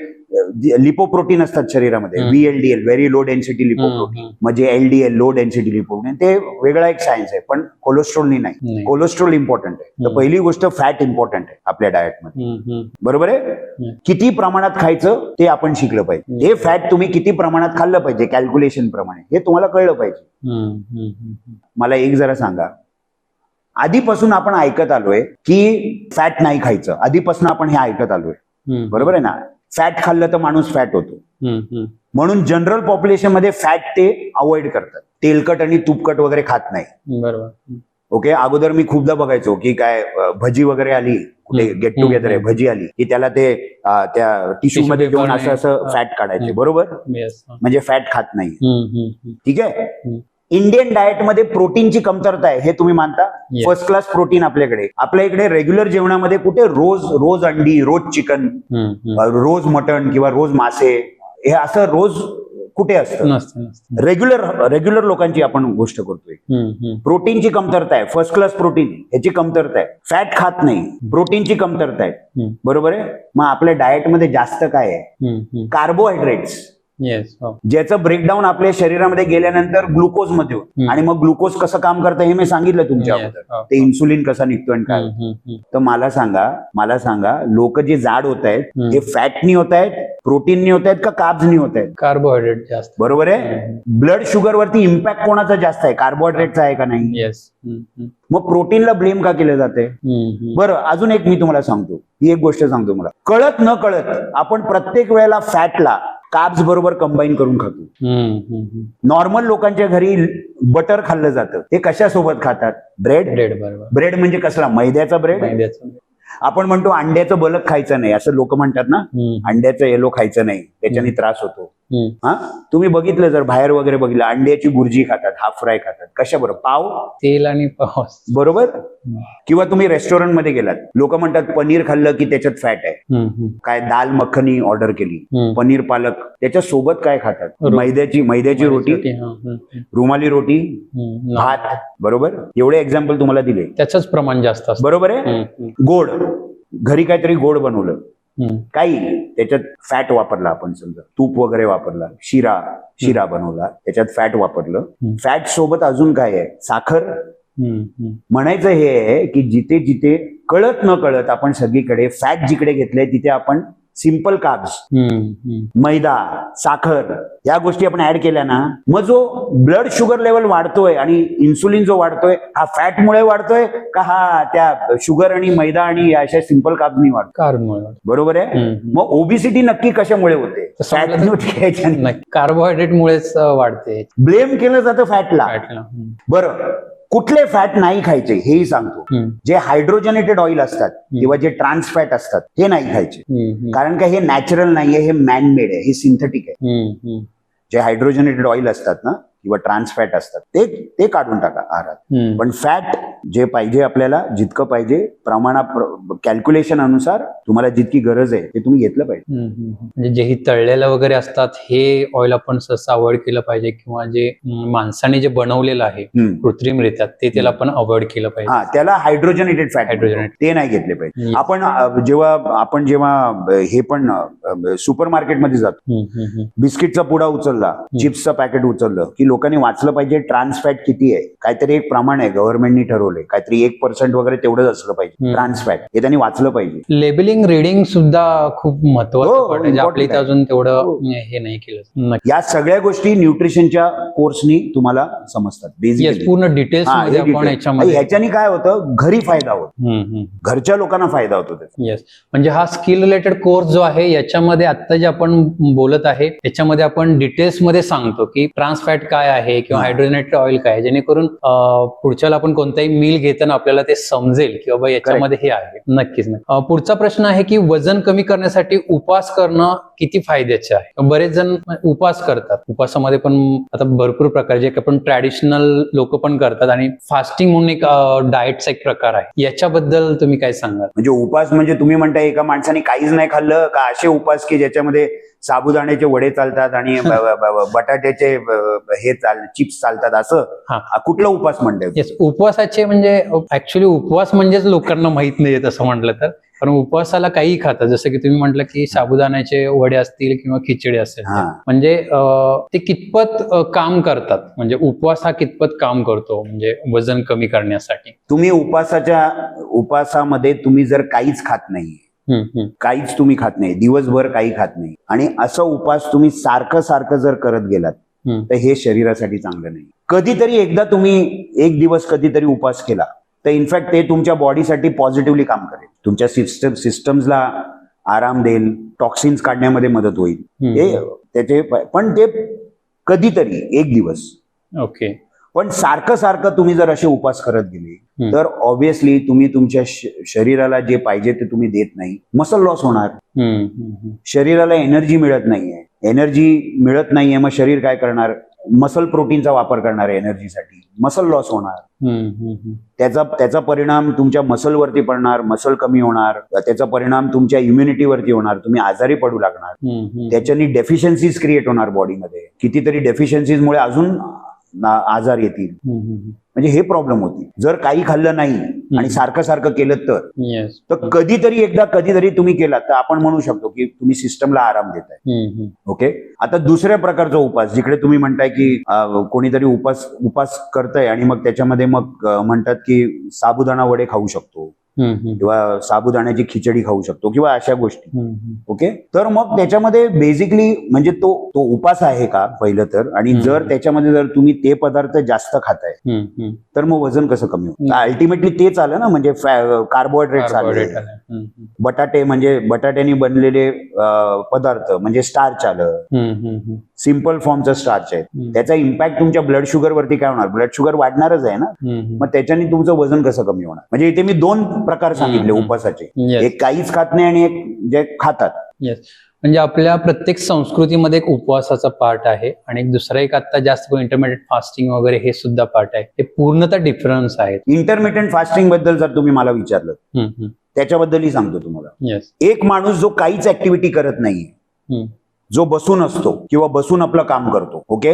लिपोप्रोटीन असतात शरीरामध्ये, VLDL, very low density lipoprotein, म्हणजे LDL, लो डेन्सिटी लिपोप्रोटीन, ते वेगळा एक सायन्स आहे. पण कोलेस्ट्रॉलनी नाही. कोलेस्ट्रॉल इम्पॉर्टंट आहे. तर पहिली गोष्ट फॅट इम्पॉर्टंट आहे आपल्या डाएटमध्ये, बरोबर आहे. किती प्रमाणात खायचं ते आपण शिकलं पाहिजे. हे फॅट तुम्ही किती प्रमाणात खाल्लं पाहिजे कॅल्क्युलेशन प्रमाणे, हे तुम्हाला कळलं पाहिजे. मला एक जरा सांगा, आधीपासून आपण ऐकत आलोय की फॅट नाही खायचं, आधीपासून आपण हे ऐकत आलोय, बरोबर आहे ना. फॅट खाल्लं तर माणूस फॅट होतो, म्हणून जनरल पॉप्युलेशन मध्ये फॅट ते अवॉइड करतात. तेलकट आणि तुपकट वगैरे खात नाही, बरोबर. ओके. अगोदर मी खूपदा बघायचो की काय भजी वगैरे आली, कुठे गेट टुगेदर आहे, भजी आली की त्याला ते त्या टिश्यू मध्ये घेऊन असं फॅट काढायचे, बरोबर. म्हणजे फॅट खात नाही, ठीक आहे. इंडियन डाएट मध्ये प्रोटीनची कमतरता आहे, हे तुम्ही मानता? फर्स्ट क्लास प्रोटीन आपल्याकडे. आपल्या इकडे रेग्युलर जेवणामध्ये कुठे रोज अंडी, रोज चिकन, रोज मटण किंवा रोज मासे, हे असं रोज कुठे असतं? रेग्युलर लोकांची आपण गोष्ट करतोय. प्रोटीनची कमतरता आहे, फर्स्ट क्लास प्रोटीन, ह्याची कमतरता आहे. फॅट खात नाही, प्रोटीनची कमतरता आहे, बरोबर आहे. मग आपल्या डाएटमध्ये जास्त काय आहे? कार्बोहायड्रेट्स, ज्याचं ब्रेकडाऊन आपल्या शरीरामध्ये गेल्यानंतर ग्लुकोज मध्ये होतं. आणि मग ग्लुकोज कसं काम करतं हे मी सांगितलं तुमच्या अगोदर, ते इन्सुलिन कसं निघतो आणि काय. तर मला सांगा लोक जे जाड होत आहेत हे फॅटनी होत आहेत, प्रोटीननी होत आहेत का कार्ब्सनी होत आहेत? कार्बोहायड्रेट जास्त, बरोबर आहे. ब्लड शुगर वरती इम्पॅक्ट कोणाचा जास्त आहे, कार्बोहायड्रेटचा आहे का नाही? मग प्रोटीनला ब्लेम का केलं जाते? बरं, अजून एक मी तुम्हाला सांगतो, ही एक गोष्ट सांगतो. मला कळत न कळत आपण प्रत्येक वेळेला फॅटला कार्ब्स बरोबर कंबाईन करून खातो. नॉर्मल लोकांच्या घरी बटर खाल्लं जातं, ते कशा सोबत खातात? ब्रेड म्हणजे कसला? मैद्याचा ब्रेड. आपण म्हणतो अंड्याचं बलक खायचं नाही, असं लोक म्हणतात ना, अंड्याचं येलो खायचं नाही, त्याच्याने त्रास होतो. हा, तुम्ही बघितलं जर बाहेर वगैरे बघितलं, अंड्याची भुर्जी खातात, हाफ फ्राय खातात, कशा बरोबर? पाव, तेल आणि पाव, बरोबर. किंवा तुम्ही रेस्टॉरंट मध्ये गेलात, लोक म्हणतात पनीर खाल्लं की त्याच्यात फॅट आहे. काय दाल मखनी ऑर्डर केली, पनीर पालक, त्याच्या सोबत काय खातात? मैद्याची रोटी, रुमाली रोटी, भात, बरोबर. एवढे एक्झाम्पल तुम्हाला दिले, त्याचंच प्रमाण जास्त असतं, बरोबर आहे. गोड, घरी काहीतरी गोड बनवलं, काही त्याच्यात फॅट वापरला, आपण समजा तूप वगैरे वापरला, शिरा बनवला, त्याच्यात फॅट वापरलं, फॅट सोबत अजून काय आहे, साखर. म्हणायचं हे आहे की जिथे जिथे कळत न कळत आपण सगळीकडे फॅट जिकडे घेतलंय तिथे आपण सिंपल कार्ब्स, मैदा, साखर या गोष्टी आपण ऍड केल्या ना, मग जो ब्लड शुगर लेवल वाढतोय आणि इन्सुलिन जो वाढतोय हा फॅटमुळे वाढतोय का हा त्या शुगर आणि मैदा आणि अशा सिंपल कार्ब्सनी वाढतो? बरोबर आहे. मग ओबिसिटी नक्की कशामुळे होते? फॅट, कार्बोहायड्रेटमुळेच वाढते. ब्लेम केलं जातं फॅटला. बरं, कुठले फॅट नाही खायचे हेही सांगतो. जे हायड्रोजनेटेड ऑइल असतात किंवा जे ट्रान्स फॅट असतात हे नाही खायचे, कारण का हे नॅचरल नाहीये, हे मॅनमेड आहे, हे सिंथेटिक आहे. जे हायड्रोजनेटेड ऑइल असतात ना किंवा ट्रान्स फॅट असतात ते काढून टाका आहारात. पण फॅट जे पाहिजे आपल्याला, जितकं पाहिजे प्रमाणात, कॅल्क्युलेशन अनुसार तुम्हाला जितकी गरज आहे ते तुम्ही घेतलं पाहिजे. म्हणजे जेही तळलेलं वगैरे असतात हे ऑइल आपण सहसा अवॉइड केलं पाहिजे, किंवा जे माणसाने जे बनवलेलं आहे कृत्रिमरित्या ते त्याला आपण अवॉइड केलं पाहिजे. हा, त्याला हायड्रोजनेटेड फॅट ते नाही घेतले पाहिजे. आपण जेव्हा हे पण सुपर मार्केटमध्ये जातो, बिस्किटचा पुडा उचलला, चिप्सचं पॅकेट उचललं की लोकांनी वाचलं पाहिजे ट्रान्स फॅट किती आहे, काहीतरी एक प्रमाण आहे गव्हर्नमेंटनी ठरवलंय, काहीतरी 1% वगैरे तेवढंच असलं पाहिजे ट्रान्स फॅट, हे त्यांनी वाचलं पाहिजे. लेबलिंग रीडिंग सुद्धा खूप महत्वाचं, आपल्या इथं अजून तेवढं हे नाही केलं. या सगळ्या गोष्टी न्यूट्रिशनच्या कोर्सनी तुम्हाला समजतात बेसिकली, पूर्ण डिटेल्स मध्ये आपण याच्यामध्ये. ह्याच्यानी काय होतं, घरी फायदा होतो, घरच्या लोकांना फायदा होतो त्याचा. येस, म्हणजे हा स्किल रिलेटेड कोर्स जो आहे याच्यामध्ये आता जे आपण बोलत आहे याच्यामध्ये आपण डिटेल्स मध्ये सांगतो की ट्रान्स फॅट काय आहे किंवा हायड्रोजनेटेड ऑइल काय आहे, जेणेकरून पुढच्याला आपण कोणताही मील घेताना आपल्याला ते समजेल की बाबा याच्यामध्ये हे आहे. नक्कीच. पुढचा प्रश्न आहे की वजन कमी करण्यासाठी उपवास करणं किती फायद्याचे आहे? बरेच जण उपवास करतात, उपवासामध्ये पण आता भरपूर प्रकार जे आपण ट्रॅडिशनल लोक पण करतात, आणि फास्टिंग म्हणून एक डाएटचा एक प्रकार आहे, याच्याबद्दल तुम्ही काय सांगाल? म्हणजे उपवास म्हणजे तुम्ही म्हणताय एका माणसाने काहीच नाही खाल्लं का, असे उपवास की ज्याच्यामध्ये साबुदाण्याचे वडे चालतात आणि बटाट्याचे हे चिप्स चालतात, असं कुठला उपवास म्हणताय? येस, उपवासाचे म्हणजे ऍक्च्युली उपवास म्हणजेच लोकांना माहित नाहीये तसं म्हटलं तर, कारण उपवासाला काही खातात, जसं की तुम्ही म्हटलं की साबुदाण्याचे वडे असतील किंवा खिचडी असेल, म्हणजे ते कितपत काम करतात, म्हणजे उपवास हा कितपत काम करतो म्हणजे वजन कमी करण्यासाठी? तुम्ही उपासामध्ये तुम्ही जर काहीच खात नाही, काहीच तुम्ही खात नाही, दिवसभर काही खात नाही, आणि असं उपवास तुम्ही सारखं जर करत गेलात तर हे शरीरासाठी चांगलं नाही. कधीतरी एकदा तुम्ही एक दिवस कधीतरी उपवास केला तर इनफॅक्ट ते तुमच्या बॉडीसाठी पॉझिटिव्हली काम करेल, तुमच्या सिस्टम्सला आराम देईल, टॉक्सिन्स काढण्यामध्ये मदत होईल. त्याचे पण ते कधीतरी एक दिवस. ओके. पण सारखं तुम्ही जर असे उपवास करत गेले तर ऑब्व्हियसली तुम्ही तुमच्या शरीराला जे पाहिजे ते तुम्ही देत नाही, मसल लॉस होणार. शरीराला एनर्जी मिळत नाहीये, मग शरीर काय करणार, मसल प्रोटीनचा वापर करणार आहे एनर्जीसाठी, मसल लॉस होणार. त्याचा परिणाम तुमच्या मसलवरती पडणार, मसल कमी होणार, त्याचा परिणाम तुमच्या इम्युनिटीवरती होणार, तुम्ही आजारी पडू लागणार. त्याच्यानी डेफिशियन्सीज क्रिएट होणार बॉडीमध्ये, कितीतरी डेफिशियन्सीजमुळे अजून आजार येतील. म्हणजे हे प्रॉब्लेम होती जर काही खाल्लं नाही आणि सारखं केलं तर कधीतरी तुम्ही केलात तर आपण म्हणू शकतो की तुम्ही सिस्टमला आराम देताय. ओके. आता दुसऱ्या प्रकारचा उपवास, जिकडे तुम्ही म्हणताय की कोणीतरी उपवास करतंय आणि मग त्याच्यामध्ये मग म्हणतात की साबुदाणा वडे खाऊ शकतो किंवा साबुदाण्याची खिचडी खाऊ शकतो किंवा अशा गोष्टी. ओके. तर मग त्याच्यामध्ये बेसिकली म्हणजे तो उपास आहे का पहिलं तर, आणि जर त्याच्यामध्ये जर तुम्ही ते पदार्थ जास्त खाताय तर मग वजन कसं कमी होतं? अल्टिमेटली तेच आलं ना, म्हणजे कार्बोहायड्रेट्स आले, बटाट्याने बनलेले पदार्थ म्हणजे स्टार्च आलं, सिंपल फॉर्मचं स्टार्च आहे, त्याचा इम्पॅक्ट तुमच्या ब्लड शुगर वरती काय होणार, ब्लड शुगर वाढणारच आहे ना, मग त्याच्याने तुमचं वजन कसं कमी होणार? म्हणजे इथे मी दोन प्रकार सांगितले उपवासाचे, एक काहीच खात नाही आणि एक जे खातात. म्हणजे आपल्या प्रत्येक संस्कृतीमध्ये एक उपवासाचा पार्ट आहे, आणि दुसरा एक आता जास्त इंटरमिडिएट फास्टिंग वगैरे हे सुद्धा पार्ट आहे. हे पूर्णतः डिफरन्स आहे. इंटरमिडिएट फास्टिंग बद्दल जर तुम्ही मला विचारलं त्याच्याबद्दलही सांगतो तुम्हाला. एक माणूस जो काहीच ऍक्टिव्हिटी करत नाहीये जो बसून असतो किंवा बसून आपलं काम करतो, ओके,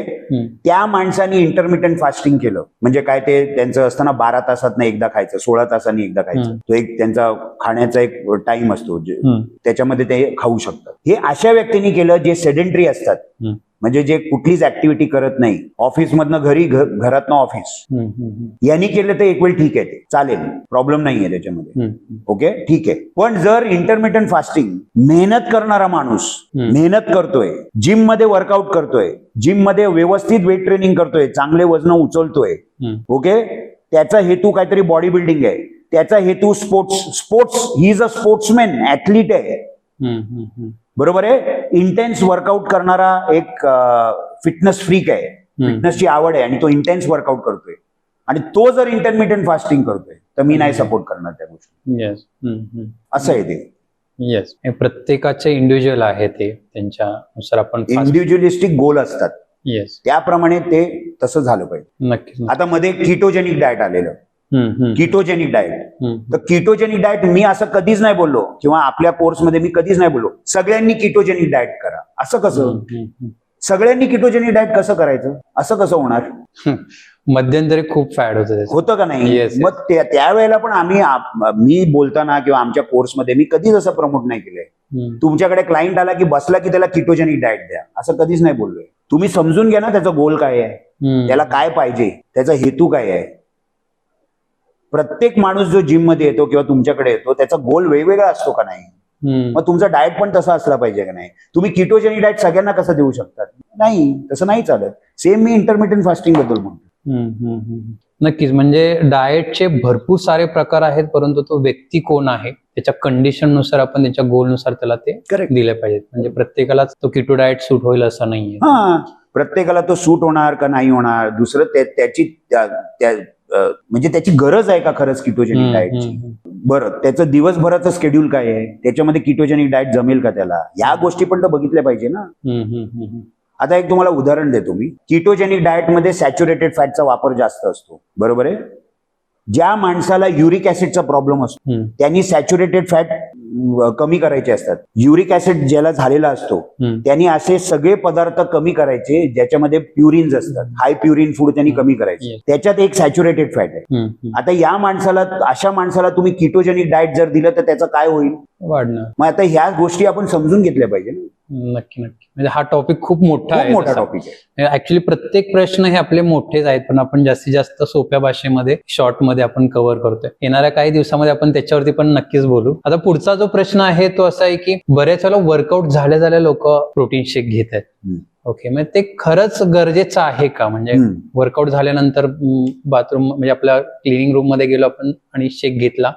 त्या माणसाने इंटरमिटंट फास्टिंग केलं म्हणजे काय, ते त्यांचं असताना 12 तासात एकदा खायचं, 16 तासांनी एकदा खायचं, तो एक त्यांचा खाण्याचा एक टाइम असतो त्याच्यामध्ये ते खाऊ शकतात. हे अशा व्यक्तींनी केलं जे सेडेंटरी असतात, म्हणजे जे कुठलीच ऍक्टिव्हिटी करत नाही, ऑफिसमधनं घरी, घरातनं ऑफिस, यांनी केलं तर एक वेळ ठीक आहे, ते चालेल, प्रॉब्लेम नाहीये त्याच्यामध्ये, ओके, ठीक आहे. पण जर इंटरमिटंट फास्टिंग मेहनत करणारा माणूस मेहनत करतोय, जिम मध्ये वर्कआउट करतोय, जिम मध्ये व्यवस्थित वेट ट्रेनिंग करतोय, चांगले वजन उचलतोय, ओके, त्याचा हेतू काहीतरी बॉडी बिल्डिंग आहे, त्याचा हेतू sports, he is a sportsman, athlete आहे, बरोबर आहे, इंटेन्स वर्कआउट करणारा एक फिटनेस फ्रीक आहे, फिटनेसची आवड आहे आणि तो इंटेन्स वर्कआउट करतोय, आणि तो जर इंटरमिटंट फास्टिंग करतोय तर मी नाही सपोर्ट करणार त्या गोष्टी. असं आहे ते. येस, प्रत्येकाचे इंडिव्हिज्युअल आहे, ते त्यांच्यानुसार आपण इंडिव्हिज्युअलिस्टिक गोल असतात. येस, त्याप्रमाणे ते तसं झालं पाहिजे. नक्की. आता मध्ये कीटोजेनिक डाएट आलेलं, कीटोजेनिक डाएट, तर कीटोजेनिक डाएट मी असं कधीच नाही बोललो, किंवा आपल्या कोर्समध्ये मी कधीच नाही बोललो सगळ्यांनी कीटोजेनिक डाएट करा. असं कसं, सगळ्यांनी कीटोजेनिक डाएट कसं करायचं, असं कसं होणार? मध्यंतरी खूप फॅड होतं का नाही? मग त्यावेळेला पण मी बोलताना किंवा आमच्या कोर्समध्ये मी कधीच असं प्रमोट नाही केलंय. तुमच्याकडे क्लायंट आला की बसला की त्याला कीटोजेनिक डाएट द्या, असं कधीच नाही बोललोय. तुम्ही समजून घ्या ना त्याचा गोल काय आहे, त्याला काय पाहिजे, त्याचा हेतू काय आहे. प्रत्येक माणूस जो जिम मध्ये येतो किंवा तुमच्याकडे येतो त्याचा गोल वेगवेगळा असतो का नाही? मग तुमचा डाएट पण तसा असला पाहिजे का नाही? तुम्ही कीटोजेनिक डाएट सगळ्यांना कसं देऊ शकतात? नाही, तसं नाही चालत. सेम मी इंटरमिटंट फास्टिंग बद्दल म्हणतो. नक्कीच, म्हणजे डाएटचे भरपूर सारे प्रकार आहेत, परंतु तो व्यक्ती कोण आहे त्याच्या कंडिशन नुसार आपण त्याच्या गोलनुसार त्याला ते दिले पाहिजेत. म्हणजे प्रत्येकालाच तो कीटो डाएट सूट होईल असं नाहीये. प्रत्येकाला तो सूट होणार का नाही होणार, दुसरं त्याची म्हणजे त्याची गरज आहे का खरंच कीटोजेनिक डाएटची? बरं, त्याचं दिवसभराचं शेड्यूल काय आहे, त्याच्यामध्ये कीटोजेनिक डाएट जमेल का त्याला? या गोष्टी पण तर बघितल्या पाहिजे ना. आता एक तुम्हाला उदाहरण देतो मी. कीटोजेनिक डाएटमध्ये सॅच्युरेटेड फॅटचा वापर जास्त असतो, बरोबर आहे. ज्या माणसाला युरिक ऍसिडचा प्रॉब्लेम असतो त्यांनी सॅच्युरेटेड फॅट कमी करायचे असतात. युरिक ऍसिड ज्याला झालेला असतो त्यांनी असे सगळे पदार्थ कमी करायचे ज्याच्यामध्ये प्युरिन्स असतात, हाय प्युरिन फूड त्यांनी कमी करायचे, त्याच्यात एक सॅच्युरेटेड फॅट आहे. आता या माणसाला, अशा माणसाला तुम्ही कीटोजेनिक डाएट जर दिलं तर त्याचं काय होईल? वाढणार. मग आता ह्या गोष्टी आपण समजून घेतल्या पाहिजे ना. नक्की नक्की, म्हणजे हा टॉपिक खूप मोठा आहे. मोठा टॉपिक आहे ऍक्च्युली. प्रत्येक प्रश्न हे आपले मोठेच आहेत, पण आपण जास्तीत जास्त सोप्या भाषेमध्ये, शॉर्ट मध्ये आपण कव्हर करतोय. येणाऱ्या काही दिवसामध्ये आपण त्याच्यावरती पण नक्कीच बोलू. आता पुढचा जो प्रश्न आहे तो असा आहे की बऱ्याच वेळेला वर्कआउट झाल्या लोक प्रोटीन शेक घेत आहेत. ओके, मग ते खरंच गरजेचं आहे का? म्हणजे वर्कआउट झाल्यानंतर बाथरूम, म्हणजे आपल्या क्लिनिंग रूम मध्ये गेलो आपण आणि शेक घेतला,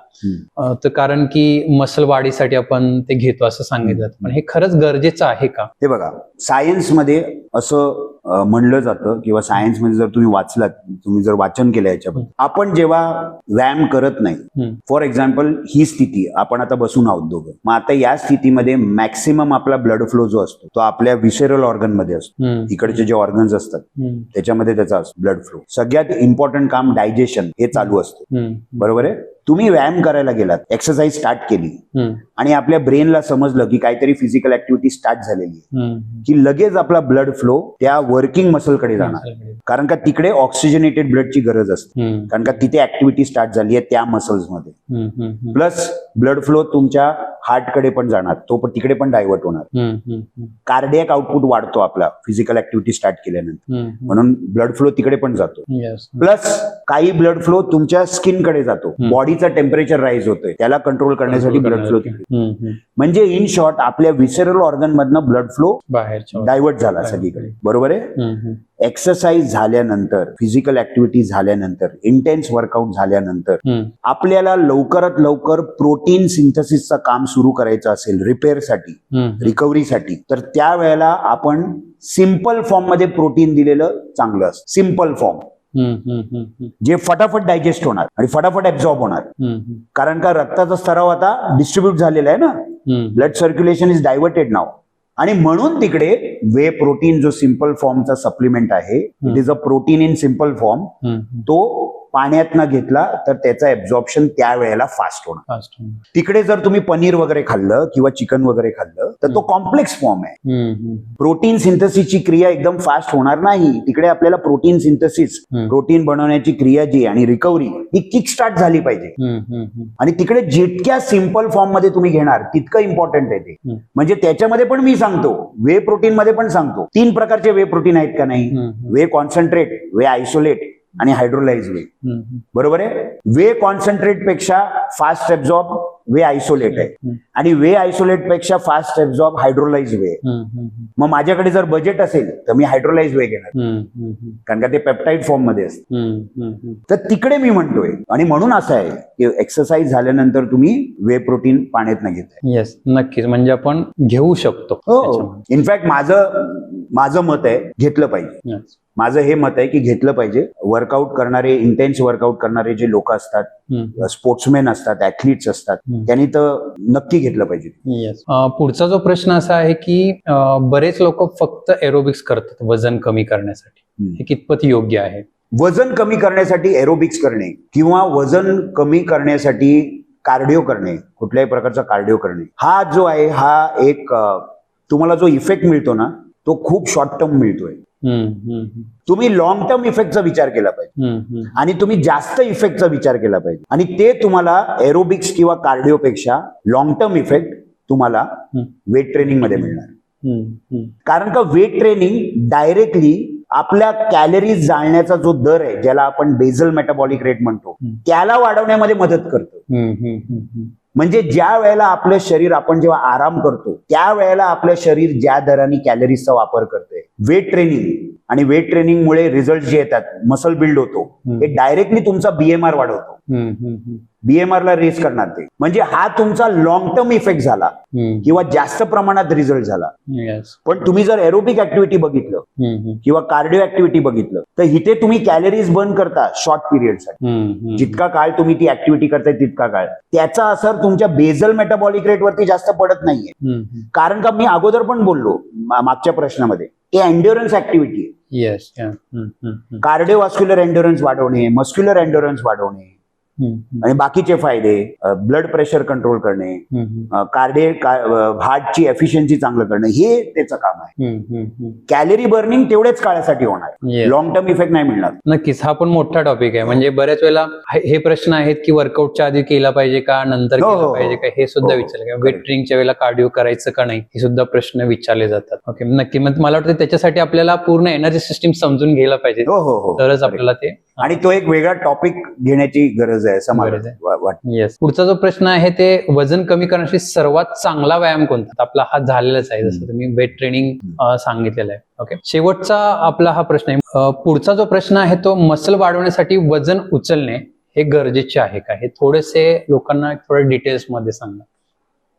तर कारण की मसल वाढीसाठी आपण ते घेतो असं सांगितलं, पण हे खरंच गरजेचं आहे का? हे बघा, सायन्समध्ये असं म्हणलं जातं, किंवा सायन्समध्ये जर तुम्ही वाचलात, तुम्ही जर वाचन केलं याच्याबद्दल, आपण जेव्हा व्यायाम करत नाही, फॉर एक्झाम्पल ही स्थिती, आपण आता बसून आहोत दोघं, मग आता या स्थितीमध्ये मॅक्सिमम आपला ब्लड फ्लो जो असतो तो आपल्या विसेरल ऑर्गन मध्ये असतो. इकडचे जे ऑर्गन्स असतात त्याच्यामध्ये त्याचा असतो ब्लड फ्लो. सगळ्यात इम्पॉर्टंट काम डायजेशन हे चालू असतं, बरोबर आहे. तुम्ही व्यायाम करायला गेलात, एक्सरसाइज स्टार्ट केली, आणि आपल्या ब्रेनला समजलं की काहीतरी फिजिकल ऍक्टिव्हिटी स्टार्ट झालेली आहे, की लगेच आपला ब्लड फ्लो त्या वर्किंग मसलकडे जाणार, कारण का तिकडे ऑक्सिजनेटेड ब्लडची गरज असते, कारण का तिथे ऍक्टिव्हिटी स्टार्ट झाली आहे त्या मसल्समध्ये. प्लस ब्लड फ्लो तुमच्या हार्टकडे पण जाणार, तो पण तिकडे पण डायव्हर्ट होणार. कार्डियक आउटपुट वाढतो आपला फिजिकल ऍक्टिव्हिटी स्टार्ट केल्यानंतर, म्हणून ब्लड फ्लो तिकडे पण जातो. प्लस काही ब्लड फ्लो तुमच्या स्किनकडे जातो, बॉडीचं टेम्परेचर राईज होतोय, त्याला कंट्रोल करण्यासाठी ब्लड फ्लो तिकडे. म्हणजे इन शॉर्ट आपल्या विसेरल ऑर्गन मधनं ब्लड फ्लो डायव्हर्ट झाला सगळीकडे, बरोबर आहे. एक्सरसाइज झाल्यानंतर, फिजिकल ऍक्टिव्हिटी झाल्यानंतर, इंटेन्स वर्कआउट झाल्यानंतर आपल्याला लवकरात लवकर प्रोटीन सिंथेसिसचं काम सुरू करायचं असेल रिपेअरसाठी, रिकव्हरीसाठी, तर त्यावेळेला आपण सिंपल फॉर्म मध्ये प्रोटीन दिलेलं चांगलं असतं. सिंपल फॉर्म जे फटाफट डायजेस्ट होणार आणि फटाफट ऍब्झॉर्ब होणार, कारण का रक्ताचा सराव आता डिस्ट्रीब्यूट झालेला आहे ना, ब्लड सर्क्युलेशन इज डायव्हर्टेड नाव. आणि म्हणून तिकडे वे प्रोटीन जो सिंपल फॉर्मचा सप्लिमेंट आहे, it is a protein in simple form, तो पाण्यातनं घेतला तर त्याचा ऍब्झॉर्प्शन त्यावेळेला फास्ट होणार. तिकडे जर तुम्ही पनीर वगैरे खाल्लं किंवा चिकन वगैरे खाल्लं तर तो कॉम्प्लेक्स फॉर्म आहे. प्रोटीन सिंथेसिसची क्रिया एकदम फास्ट होणार नाही. तिकडे आपल्याला प्रोटीन सिंथेसिस, प्रोटीन बनवण्याची क्रिया जी आणि रिकव्हरी ही किक स्टार्ट झाली पाहिजे. आणि तिकडे जितक्या सिंपल फॉर्म मध्ये तुम्ही घेणार तितकं इम्पॉर्टंट आहे ते. म्हणजे त्याच्यामध्ये पण मी सांगतो, वे प्रोटीन मध्ये पण सांगतो 3 प्रकारचे वे प्रोटीन आहेत का नाही. वे कॉन्सन्ट्रेट, वे आयसोलेट आणि हायड्रोलाइज वे. बरोबर आहे. वे कॉन्सन्ट्रेट पेक्षा फास्ट ॲब्झॉर्ब वे आयसोलेट आहे आणि वे आयसोलेट पेक्षा फास्ट ॲब्झॉर्ब हायड्रोलाइज वे. मग माझ्याकडे जर बजेट असेल तर मी हायड्रोलाइज वे घेणार, कारण का ते पेप्टाइड फॉर्म मध्ये असतं. तर तिकडे मी म्हणतोय, आणि म्हणून असं आहे की एक्सरसाइज झाल्यानंतर तुम्ही वे प्रोटीन पाण्यात न घेताय. येस, नक्कीच. म्हणजे आपण घेऊ शकतो. इनफॅक्ट माझं मत आहे घेतलं पाहिजे. माझं हे मत आहे की घेतलं पाहिजे. वर्कआउट करणारे, इंटेन्स वर्कआउट करणारे जे लोक असतात, स्पोर्ट्समॅन असतात, ऍथलीट्स असतात, त्यांनी तर नक्की घेतलं पाहिजे. येस. पुढचा जो प्रश्न असा आहे की बरेच लोक फक्त एरोबिक्स करतात वजन कमी करण्यासाठी, हे कितपत योग्य आहे? वजन कमी करण्यासाठी एरोबिक्स करणे किंवा वजन कमी करण्यासाठी कार्डिओ करणे, कुठल्याही प्रकारचा कार्डिओ करणे, हा जो आहे हा एक तुम्हाला जो इफेक्ट मिळतो ना तो खूप शॉर्ट टर्म मिळतोय. तुम्ही लॉंग टर्म इफेक्टचा विचार केला पाहिजे आणि तुम्ही जास्त इफेक्टचा विचार केला पाहिजे. आणि ते तुम्हाला एरोबिक्स किंवा कार्डिओपेक्षा लॉंग टर्म इफेक्ट तुम्हाला वेट ट्रेनिंग मध्ये मिळणार. कारण का वेट ट्रेनिंग डायरेक्टली आपल्या कॅलरीज जाळण्याचा जो दर आहे, ज्याला आपण बेझल मेटाबॉलिक रेट म्हणतो, त्याला वाढवण्यामध्ये मदत करतो. म्हणजे ज्या वेळेला आपलं शरीर, आपण जेव्हा आराम करतो त्यावेळेला आपलं शरीर ज्या दराने कॅलरीजचा वापर करते, वेट ट्रेनिंग आणि वेट ट्रेनिंगमुळे रिझल्ट जे येतात, मसल बिल्ड होतो, हे डायरेक्टली तुमचा बीएमआर वाढवतो. बीएमआर ला रेस करणार ते. म्हणजे हा तुमचा लॉंग टर्म इफेक्ट झाला किंवा जास्त प्रमाणात रिझल्ट झाला. पण तुम्ही जर एरोबिक ऍक्टिव्हिटी बघितलं किंवा कार्डिओ ऍक्टिव्हिटी बघितलं तर इथे तुम्ही कॅलरीज बर्न करता शॉर्ट पिरियडसाठी. जितका काळ तुम्ही ती ऍक्टिव्हिटी करताय तितका काळ, त्याचा असर तुमच्या बेझल मेटाबॉलिक रेट वरती जास्त पडत नाहीये. कारण का मी अगोदर पण बोललो मागच्या प्रश्नामध्ये, ते एन्ड्युरन्स ऍक्टिव्हिटी आहे. येस. कार्डिओव्हास्क्युलर एन्ड्युरन्स वाढवणे, मस्क्युलर एन्ड्युरन्स वाढवणे आणि बाकीचे फायदे, ब्लड प्रेशर कंट्रोल करणे, कार्डियक हार्टची एफिशियन्सी चांगलं करणं, हे त्याचं काम आहे. कॅलरी बर्निंग तेवढ्याच काळासाठी होणार, लॉंग टर्म इफेक्ट नाही मिळणार. नक्कीच. हा पण मोठा टॉपिक आहे. म्हणजे बऱ्याच वेळेला हे प्रश्न आहेत की वर्कआउटच्या आधी केला पाहिजे का, नंतर केला पाहिजे का, हे सुद्धा विचारलं. वेट ट्रेनिंगच्या वेळेला कार्डिओ करायचं का नाही, हे सुद्धा प्रश्न विचारले जातात. ओके, नक्की. मग मला वाटतं त्याच्यासाठी आपल्याला पूर्ण एनर्जी सिस्टीम समजून घ्यायला पाहिजे, तरच आपल्याला ते, आणि तो एक वेगळा टॉपिक घेण्याची गरज आहे असं मला वाटतं. येस. पुढचा जो प्रश्न आहे ते वजन कमी करण्यासाठी सर्वात चांगला व्यायाम कोणता? आपला हा झालेलाच आहे, जसं तुम्ही वेट ट्रेनिंग सांगितलेलं आहे. ओके, शेवटचा आपला हा प्रश्न आहे. पुढचा जो प्रश्न आहे तो मसल वाढवण्यासाठी वजन उचलणे हे गरजेचे आहे का? हे थोडेसे लोकांना थोडं डिटेल्स मध्ये सांगा.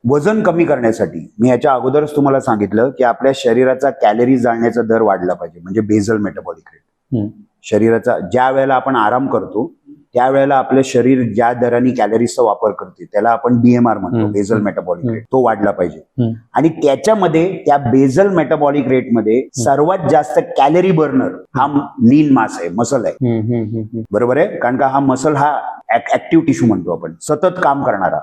वजन कमी करण्यासाठी मी याच्या अगोदरच तुम्हाला सांगितलं की आपल्या शरीराचा कॅलरी जाळण्याचा दर वाढला पाहिजे, म्हणजे बेझल मेटाबॉलिक रेट. शरीराचा ज्या वेळेला आपण आराम करतो त्यावेळेला आपलं शरीर ज्या दराने कॅलरीजचा वापर करते त्याला आपण बीएमआर म्हणतो, बेझल मेटाबॉलिक रेट, तो वाढला पाहिजे. आणि त्याच्यामध्ये त्या बेझल मेटाबॉलिक रेटमध्ये सर्वात जास्त कॅलरी बर्नर हा लीन मास आहे, मसल आहे. बरोबर आहे. कारण का हा मसल हा ऍक्टिव्ह टिश्यू म्हणतो आपण, सतत काम करणारा,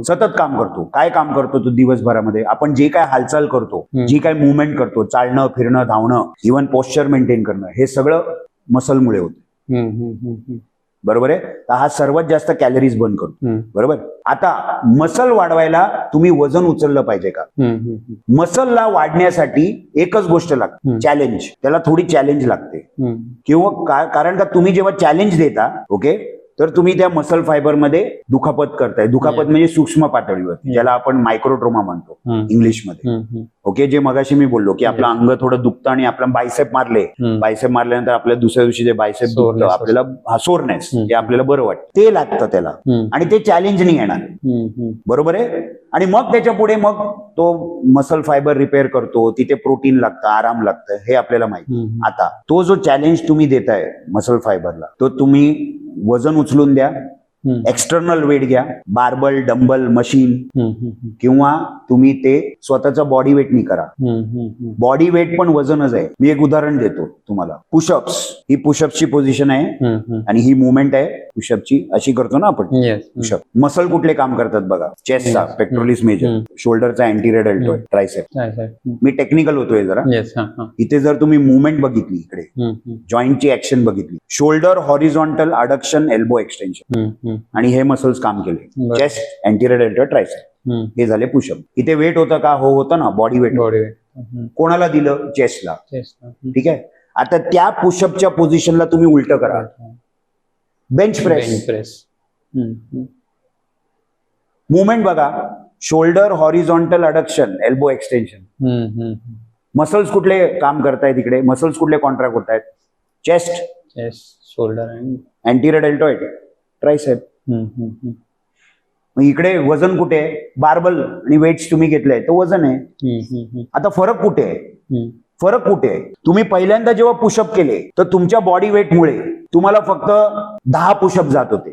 सतत काम करतो. काय काम करतो तो दिवसभरामध्ये? आपण जे काय हालचाल करतो, जी काय मुवमेंट करतो, चालणं, फिरणं, धावणं, इव्हन पोश्चर मेंटेन करणं, हे सगळं मसलमुळे होतं. बरोबर आहे. तर हा सर्वात जास्त कॅलरीज बर्न करतो. बरोबर. आता मसल वाढवायला तुम्ही वजन उचललं पाहिजे का? मसलला वाढण्यासाठी एकच गोष्ट लागते, चॅलेंज. त्याला थोडी चॅलेंज लागते. किंवा कारण का तुम्ही जेव्हा चॅलेंज देता, ओके, तर तुम्ही त्या मसल फायबरमध्ये दुखापत करताय. दुखापत म्हणजे सूक्ष्म पातळीवर, ज्याला आपण मायक्रोट्रोमा म्हणतो इंग्लिशमध्ये. ओके, जे मगाशी मी बोललो की आपलं अंग थोडं दुखतं आणि आपलं बायसेप मारले, बायसेप मारल्यानंतर आपल्या दुसऱ्या दिवशी ते बायसेप दुखतं, आपल्याला सोरनेस, जे आपल्याला बरं वाटतं, ते लागतं त्याला, आणि ते चॅलेंज नाही येणार. बरोबर आहे. आणि मग त्याच्या पुढे मग तो मसल फायबर रिपेअर करतो, तिथे प्रोटीन लागतं, आराम लागतं, हे आपल्याला माहिती. आता तो जो चॅलेंज तुम्ही देताय मसल फायबरला, तो तुम्ही वजन उचलून द्या एक्सटर्नल वेट घ्या, बार्बल, डंबल, मशीन, किंवा तुम्ही ते स्वतःचं बॉडी वेटनी करा. बॉडी वेट पण वजनच आहे. मी एक उदाहरण देतो तुम्हाला. पुशअप्स, ही पुशअप्सची पोझिशन आहे आणि ही मुवमेंट आहे पुशअपची, अशी करतो ना आपण पुशअप. मसल कुठले काम करतात बघा? चेस्टचा pectoralis major, शोल्डरचा anterior deltoid, tricep. मी टेक्निकल होतोय जरा. इथे जर तुम्ही मुवमेंट बघितली, इकडे जॉईंटची ऍक्शन बघितली, shoulder horizontal adduction, elbow extension, आणि हे मसल्स काम केले. चेस्ट, अँटीरियर डेल्टॉइड, ट्रायसेप, हे झाले पुशअप. इथे वेट होतं का? हो होतं ना, बॉडी वेट. कोणाला दिलं? चेस्टला. ठीक आहे. आता त्या पुशअपच्या पोझिशनला तुम्ही उलट करा. Bench press. मुवमेंट बघा. Shoulder horizontal adduction, elbow extension. Muscles कुठले काम करतायत इकडे? मसल्स कुठले कॉन्ट्रॅक्ट होत आहेत? Chest, shoulder, anterior deltoid, tricep. मग इकडे वजन कुठे आहे? बार्बल आणि वेट्स तुम्ही घेतलंय, तो वजन आहे. आता फरक कुठे आहे? फरक कुठे आहे? तुम्ही पहिल्यांदा जेव्हा पुशअप केले तर तुमच्या बॉडी वेटमुळे तुम्हाला फक्त 10 पुशअप जात होते,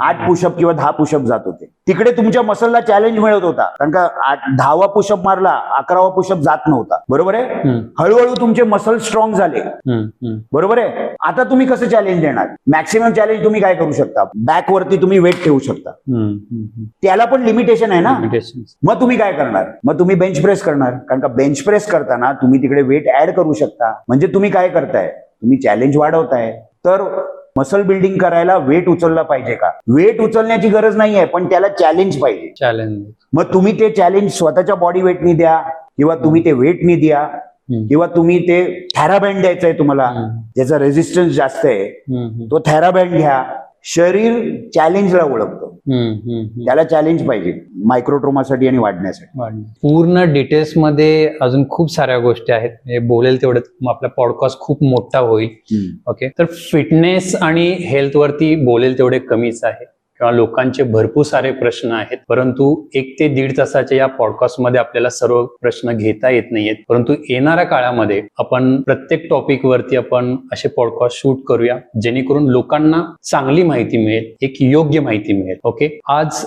8 पुशअप किंवा 10 पुशअप जात होते. तिकडे तुमच्या मसलला चॅलेंज मिळत होता, कारण का 10वा पुशअप मारला, 11वा पुशअप जात नव्हता. बरोबर आहे. हळूहळू तुमचे मसल स्ट्रॉंग झाले. बरोबर आहे. आता तुम्ही कसं चॅलेंज देणार? मॅक्सिमम चॅलेंज तुम्ही काय करू शकता? बॅक वरती तुम्ही वेट ठेवू शकता. त्याला पण लिमिटेशन आहे ना. मग तुम्ही काय करणार? मग तुम्ही बेंच प्रेस करणार, कारण का बेंच प्रेस करताना तुम्ही तिकडे वेट ऍड करू शकता. म्हणजे तुम्ही काय करताय? तुम्ही चॅलेंज वाढवताय. तर मसल बिल्डिंग करायला वेट उचलला पाहिजे का? वेट उचलण्याची गरज नाहीये, पण त्याला चॅलेंज पाहिजे. चॅलेंज. मग तुम्ही ते चॅलेंज स्वतःच्या बॉडी वेटनी द्या, किंवा तुम्ही ते वेटनी द्या, किंवा तुम्ही ते थॅराबँड द्यायचंय तुम्हाला, ज्याचा रेझिस्टन्स जास्त आहे, तो थॅराबँड घ्या. शरीर चॅलेंजला ओळखतं. त्याला चॅलेंज पाहिजे मायक्रोट्रोमासाठी आणि वाढण्यासाठी. पूर्ण डिटेल्स मध्ये अजून खूप साऱ्या गोष्टी आहेत. बोलेल तेवढं आपला पॉडकास्ट खूप मोठा होईल. ओके. तर फिटनेस आणि हेल्थ वरती बोलेल तेवढे कमीच आहे, किंवा लोकांचे भरपूर सारे प्रश्न आहेत, परंतु 1 ते 1.5 तासाच्या या पॉडकास्टमध्ये आपल्याला सर्व प्रश्न घेता येत नाहीयेत. परंतु येणाऱ्या काळामध्ये आपण प्रत्येक टॉपिक वरती आपण असे पॉडकास्ट शूट करूया, जेणेकरून लोकांना चांगली माहिती मिळेल, एक योग्य माहिती मिळेल. ओके. आज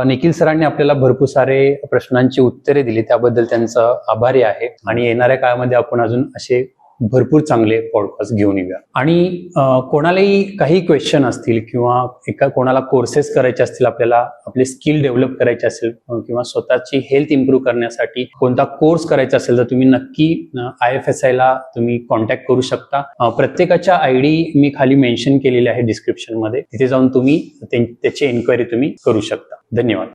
निखिल सरांनी आपल्याला भरपूर सारे प्रश्नांची उत्तरे दिली, त्याबद्दल त्यांचा आभारी आहे. आणि येणाऱ्या काळामध्ये आपण अजून असे भरपूर चांगले पॉडकास्ट घेऊन येऊया. आणि कोणालाही काही क्वेश्चन असतील, किंवा कोणाला कोर्सेस करायचे असतील, आपल्याला आपले स्किल डेव्हलप करायचे असेल, किंवा स्वतःची हेल्थ इम्प्रूव्ह करण्यासाठी कोणता कोर्स करायचा असेल, तर तुम्ही नक्की IFSI ला तुम्ही कॉन्टॅक्ट करू शकता. प्रत्येकाच्या ID मी खाली मेन्शन केलेली आहे डिस्क्रिप्शन मध्ये, तिथे जाऊन तुम्ही त्याची एन्क्वायरी तुम्ही करू शकता. धन्यवाद.